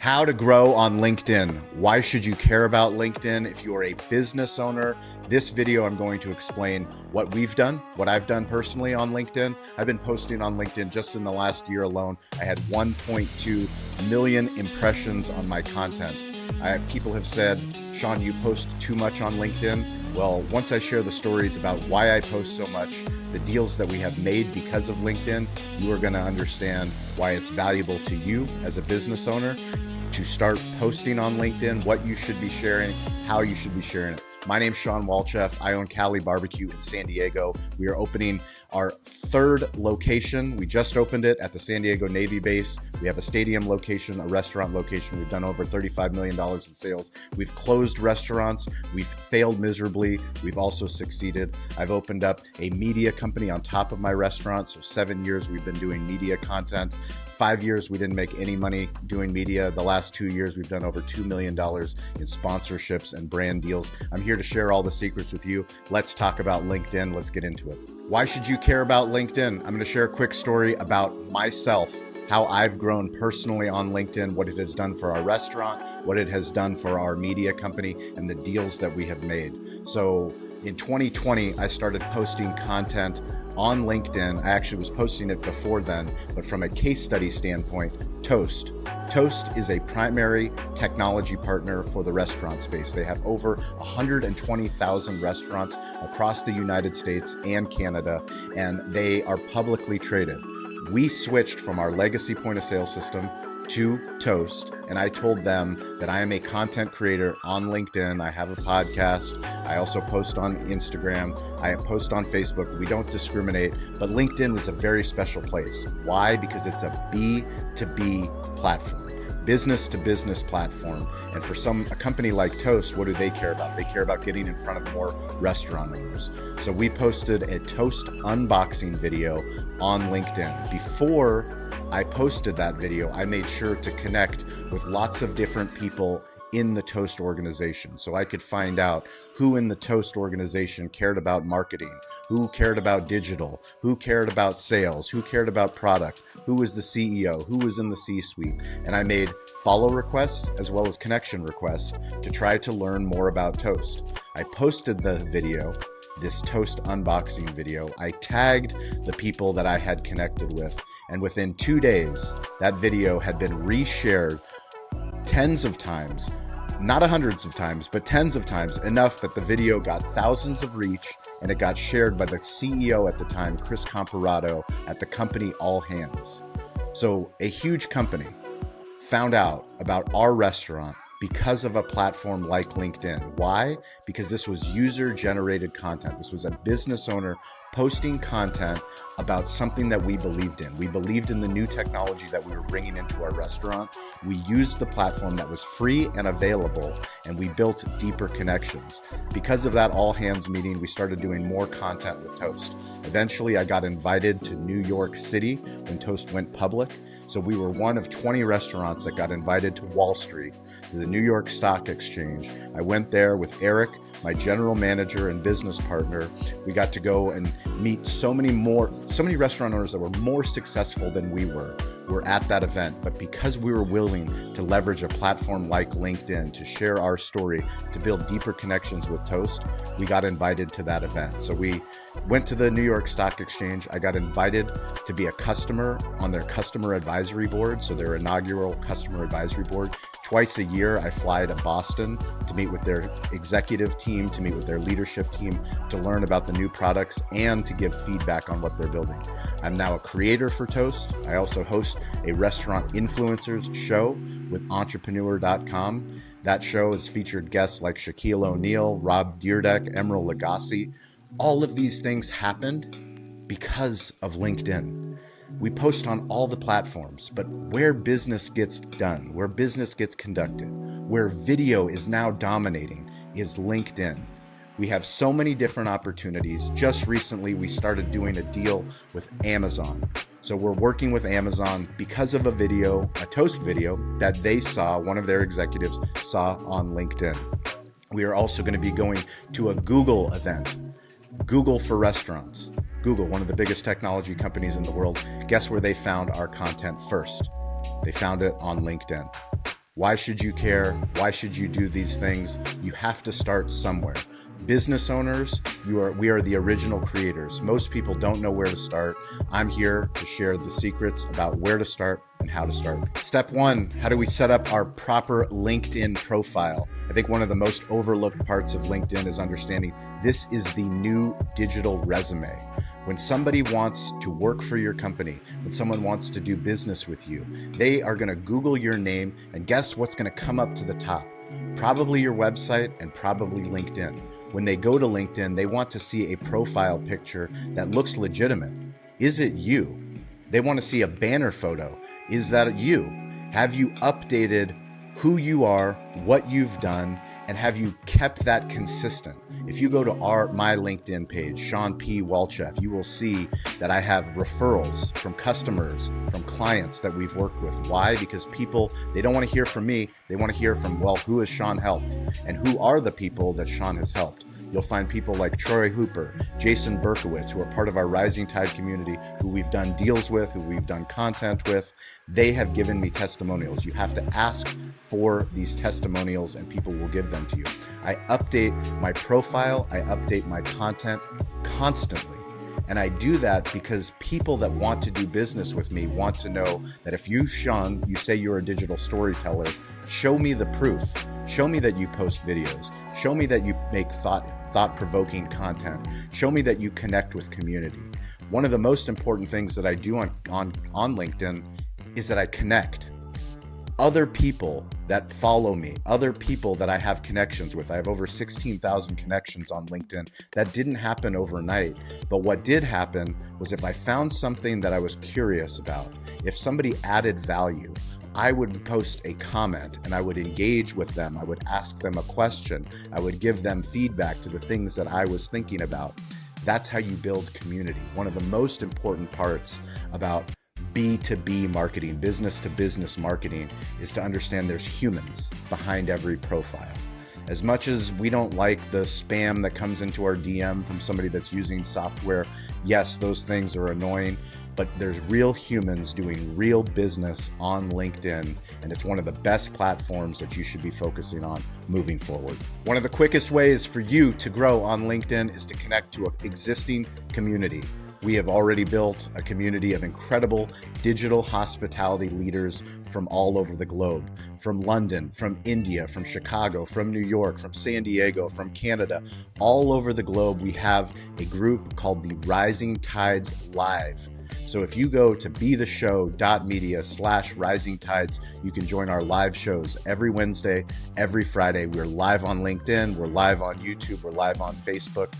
How to grow on LinkedIn. Why should you care about LinkedIn? If you are a business owner, this video I'm going to explain what we've done, what I've done personally on LinkedIn. I've been posting on LinkedIn just in the last year alone. I had 1.2 million impressions on my content. People have said, Shawn, you post too much on LinkedIn. Well, once I share the stories about why I post so much, the deals that we have made because of LinkedIn, you are going to understand why it's valuable to you as a business owner to start posting on LinkedIn, what you should be sharing, how you should be sharing it. My name's Shawn Walchef. I own Cali BBQ in San Diego. We are opening our third location. We just opened it at the San Diego Navy base. We have a stadium location, a restaurant location. We've done over $35 million in sales. We've closed restaurants. We've failed miserably. We've also succeeded. I've opened up a media company on top of my restaurant. So 7 years we've been doing media content. 5 years, we didn't make any money doing media. The last 2 years, we've done over $2 million in sponsorships and brand deals. I'm here to share all the secrets with you. Let's talk about LinkedIn. Let's get into it. Why should you care about LinkedIn? I'm going to share a quick story about myself, how I've grown personally on LinkedIn, what it has done for our restaurant, what it has done for our media company, and the deals that we have made. So in 2020, I started posting content on LinkedIn. I actually was posting it before then, but from a case study standpoint, Toast. Toast is a primary technology partner for the restaurant space. They have over 120,000 restaurants across the United States and Canada, and they are publicly traded. We switched from our legacy point of sale system to Toast, and I told them that I am a content creator on LinkedIn. I have a podcast. I also post on Instagram. I post on Facebook. We don't discriminate, but LinkedIn is a very special place. Why? Because it's a B2B platform, business to business platform. And for a company like Toast, what do they care about? They care about getting in front of more restaurant owners. So we posted a Toast unboxing video on LinkedIn. Before I posted that video, I made sure to connect with lots of different people in the Toast organization so I could find out who in the Toast organization cared about marketing, who cared about digital, who cared about sales, who cared about product, who was the CEO, who was in the C-suite. And I made follow requests as well as connection requests to try to learn more about Toast. I posted the video, this Toast unboxing video. I tagged the people that I had connected with, and within 2 days, that video had been reshared tens of times, not hundreds of times, but tens of times, enough that the video got thousands of reach, and it got shared by the CEO at the time, Chris Comparato, at the company All Hands. So a huge company found out about our restaurant because of a platform like LinkedIn. Why? Because this was user-generated content. This was a business owner posting content about something that we believed in. We believed in the new technology that we were bringing into our restaurant. We used the platform that was free and available, and we built deeper connections. Because of that all hands meeting, we started doing more content with Toast. Eventually, I got invited to New York City when Toast went public. So we were one of 20 restaurants that got invited to Wall Street, to the New York Stock Exchange. I went there with Eric, my general manager and business partner. We got to go and meet so many restaurant owners that were more successful than we were at that event. But because we were willing to leverage a platform like LinkedIn to share our story, to build deeper connections with Toast, we got invited to that event. So we went to the New York Stock Exchange. I got invited to be a customer on their customer advisory board, so their inaugural customer advisory board. Twice a year, I fly to Boston to meet with their executive team, to meet with their leadership team, to learn about the new products and to give feedback on what they're building. I'm now a creator for Toast. I also host a restaurant influencers show with entrepreneur.com. That show has featured guests like Shaquillle O'Neal, Rob Dyrdek, Emeril Lagasse. All of these things happened because of LinkedIn. We post on all the platforms, but where business gets done, where business gets conducted, where video is now dominating is LinkedIn. We have so many different opportunities. Just recently, we started doing a deal with Amazon. So we're working with Amazon because of a video, a Toast video that they saw, one of their executives saw on LinkedIn. We are also going to be going to a Google event, Google for Restaurants. Google, one of the biggest technology companies in the world. Guess where they found our content first? They found it on LinkedIn. Why should you care? Why should you do these things? You have to start somewhere. Business owners, we are the original creators. Most people don't know where to start. I'm here to share the secrets about where to start and how to start. Step one, how do we set up our proper LinkedIn profile? I think one of the most overlooked parts of LinkedIn is understanding this is the new digital resume. When somebody wants to work for your company, when someone wants to do business with you, they are going to Google your name, and guess what's going to come up to the top? Probably your website and probably LinkedIn. When they go to LinkedIn, they want to see a profile picture that looks legitimate. Is it you? They want to see a banner photo. Is that you? Have you updated who you are, what you've done, and have you kept that consistent? If you go to my LinkedIn page, Shawn P. Walchef, you will see that I have referrals from customers, from clients that we've worked with. Why? Because people, they don't want to hear from me. They want to hear from, well, who has Shawn helped? And who are the people that Shawn has helped? You'll find people like Troy Hooper, Jason Berkowitz, who are part of our Rising Tide community, who we've done deals with, who we've done content with. They have given me testimonials. You have to ask for these testimonials and people will give them to you. I update my profile, I update my content constantly. And I do that because people that want to do business with me want to know that if you, Shawn, you say you're a digital storyteller, show me the proof. Show me that you post videos. Show me that you make thought-provoking content. Show me that you connect with community. One of the most important things that I do on LinkedIn is that I connect. Other people that follow me, other people that I have connections with. I have over 16,000 connections on LinkedIn. That didn't happen overnight, but what did happen was if I found something that I was curious about, if somebody added value, I would post a comment and I would engage with them. I would ask them a question. I would give them feedback to the things that I was thinking about. That's how you build community. One of the most important parts about B2B marketing, business to business marketing, is to understand there's humans behind every profile. As much as we don't like the spam that comes into our DM from somebody that's using software, yes, those things are annoying, but there's real humans doing real business on LinkedIn, and it's one of the best platforms that you should be focusing on moving forward. One of the quickest ways for you to grow on LinkedIn is to connect to an existing community. We have already built a community of incredible digital hospitality leaders from all over the globe, from London, from India, from Chicago, from New York, from San Diego, from Canada. All over the globe, we have a group called the Rising Tides Live. So if you go to betheshow.media/Rising Tides, you can join our live shows every Wednesday, every Friday. We're live on LinkedIn, we're live on YouTube, we're live on Facebook.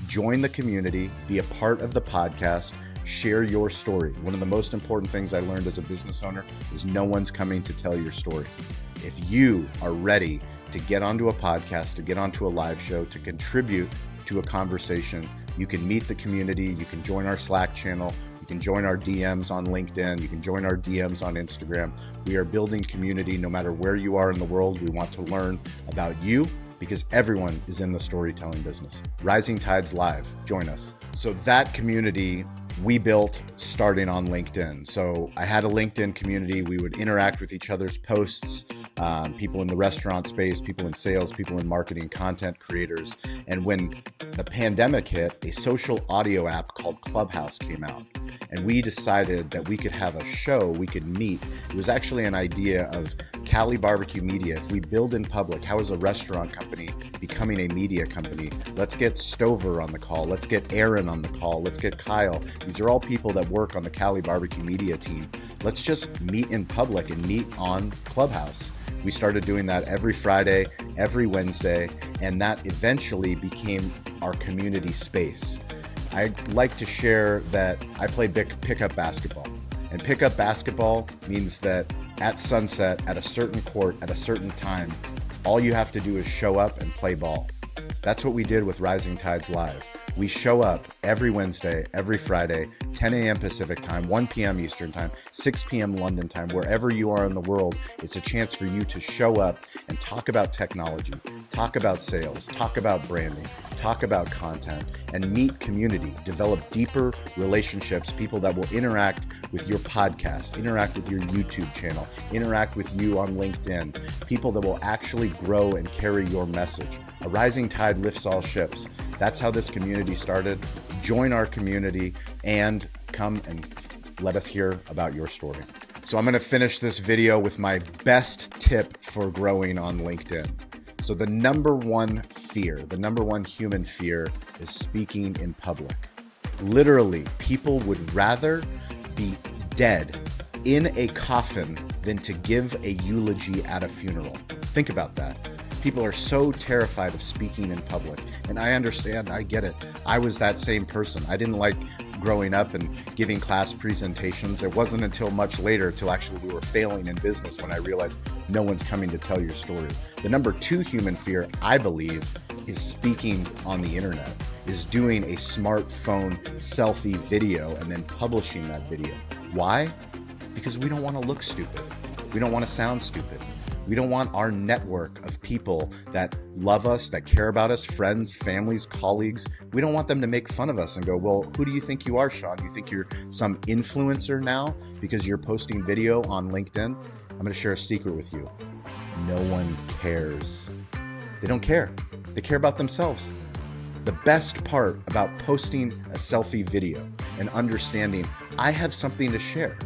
Join the community, be a part of the podcast, share your story. One of the most important things I learned as a business owner is no one's coming to tell your story. If you are ready to get onto a podcast, to get onto a live show, to contribute to a conversation, you can meet the community, you can join our Slack channel, you can join our DMs on LinkedIn, you can join our DMs on Instagram. We are building community no matter where you are in the world. We want to learn about you, because everyone is in the storytelling business. Rising Tides Live, join us. So that community we built starting on LinkedIn. So I had a LinkedIn community. We would interact with each other's posts, people in the restaurant space, people in sales, people in marketing, content creators. And when the pandemic hit, a social audio app called Clubhouse came out. And we decided that we could have a show, we could meet. It was actually an idea of Cali BBQ Media. If we build in public, how is a restaurant company becoming a media company? Let's get Stover on the call. Let's get Aaron on the call. Let's get Kyle. These are all people that work on the Cali BBQ Media team. Let's just meet in public and meet on Clubhouse. We started doing that every Friday, every Wednesday, and that eventually became our community space. I'd like to share that I play pickup basketball. And pickup basketball means that at sunset, at a certain court, at a certain time, all you have to do is show up and play ball. That's what we did with Rising Tides Live. We show up every Wednesday, every Friday, 10 a.m. Pacific time, 1 p.m. Eastern time, 6 p.m. London time, wherever you are in the world. It's a chance for you to show up and talk about technology, talk about sales, talk about branding, talk about content, and meet community, develop deeper relationships, people that will interact with your podcast, interact with your YouTube channel, interact with you on LinkedIn, people that will actually grow and carry your message. A rising tide lifts all ships. That's how this community started. Join our community and come and let us hear about your story. So I'm going to finish this video with my best tip for growing on LinkedIn. So the number one fear, the number one human fear is speaking in public. Literally, people would rather be dead in a coffin than to give a eulogy at a funeral. Think about that. People are so terrified of speaking in public. And I understand, I get it. I was that same person. I didn't like growing up and giving class presentations. It wasn't until much later, till actually we were failing in business, when I realized no one's coming to tell your story. The number two human fear, I believe, is speaking on the internet, is doing a smartphone selfie video and then publishing that video. Why? Because we don't want to look stupid. We don't want to sound stupid. We don't want our network of people that love us, that care about us, friends, families, colleagues. We don't want them to make fun of us and go, well, who do you think you are, Shawn? You think you're some influencer now because you're posting video on LinkedIn? I'm going to share a secret with you. No one cares. They don't care. They care about themselves. The best part about posting a selfie video and understanding I have something to share.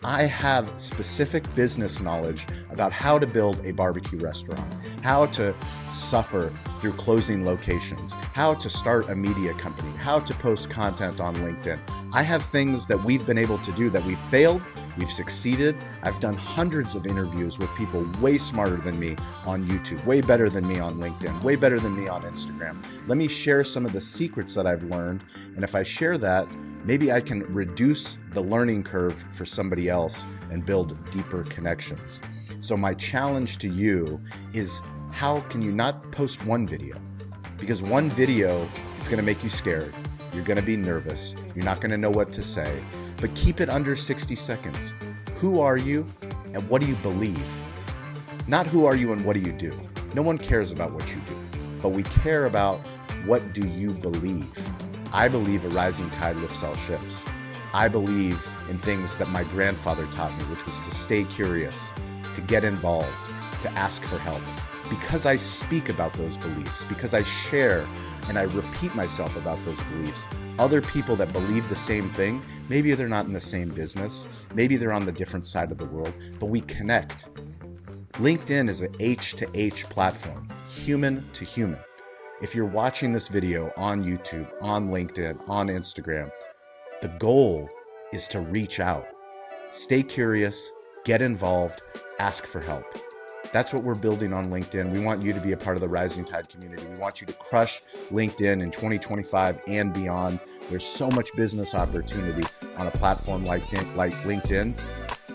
I have specific business knowledge about how to build a barbecue restaurant, how to suffer through closing locations, how to start a media company, how to post content on LinkedIn. I have things that we've been able to do that we've failed, we've succeeded. I've done hundreds of interviews with people way smarter than me on YouTube, way better than me on LinkedIn, way better than me on Instagram. Let me share some of the secrets that I've learned. And if I share that, maybe I can reduce the learning curve for somebody else and build deeper connections. So my challenge to you is, how can you not post one video? Because one video is going to make you scared. You're going to be nervous. You're not going to know what to say. But keep it under 60 seconds. Who are you and what do you believe? Not who are you and what do you do. No one cares about what you do, but we care about what do you believe. I believe a rising tide lifts all ships. I believe in things that my grandfather taught me, which was to stay curious, to get involved, to ask for help. Because I speak about those beliefs, because I share and I repeat myself about those beliefs, other people that believe the same thing, maybe they're not in the same business, maybe they're on the different side of the world, but we connect. LinkedIn is an H to H platform, human to human. If you're watching this video on YouTube, on LinkedIn, on Instagram, the goal is to reach out. Stay curious, get involved, ask for help. That's what we're building on LinkedIn. We want you to be a part of the Rising Tide community. We want you to crush LinkedIn in 2025 and beyond. There's so much business opportunity on a platform like LinkedIn.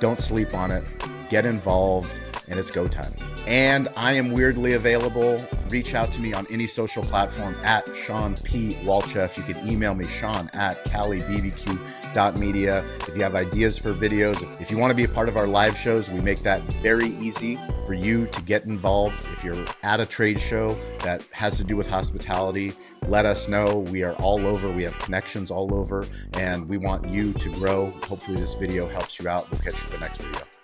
Don't sleep on it. Get involved, and it's go time. And I am weirdly available. Reach out to me on any social platform at Shawn P. Walchef. You can email me, Shawn at Cali BBQ Media. If you have ideas for videos, if you want to be a part of our live shows, we make that very easy for you to get involved. If you're at a trade show that has to do with hospitality, let us know. We are all over. We have connections all over, and we want you to grow. Hopefully this video helps you out. We'll catch you in the next video.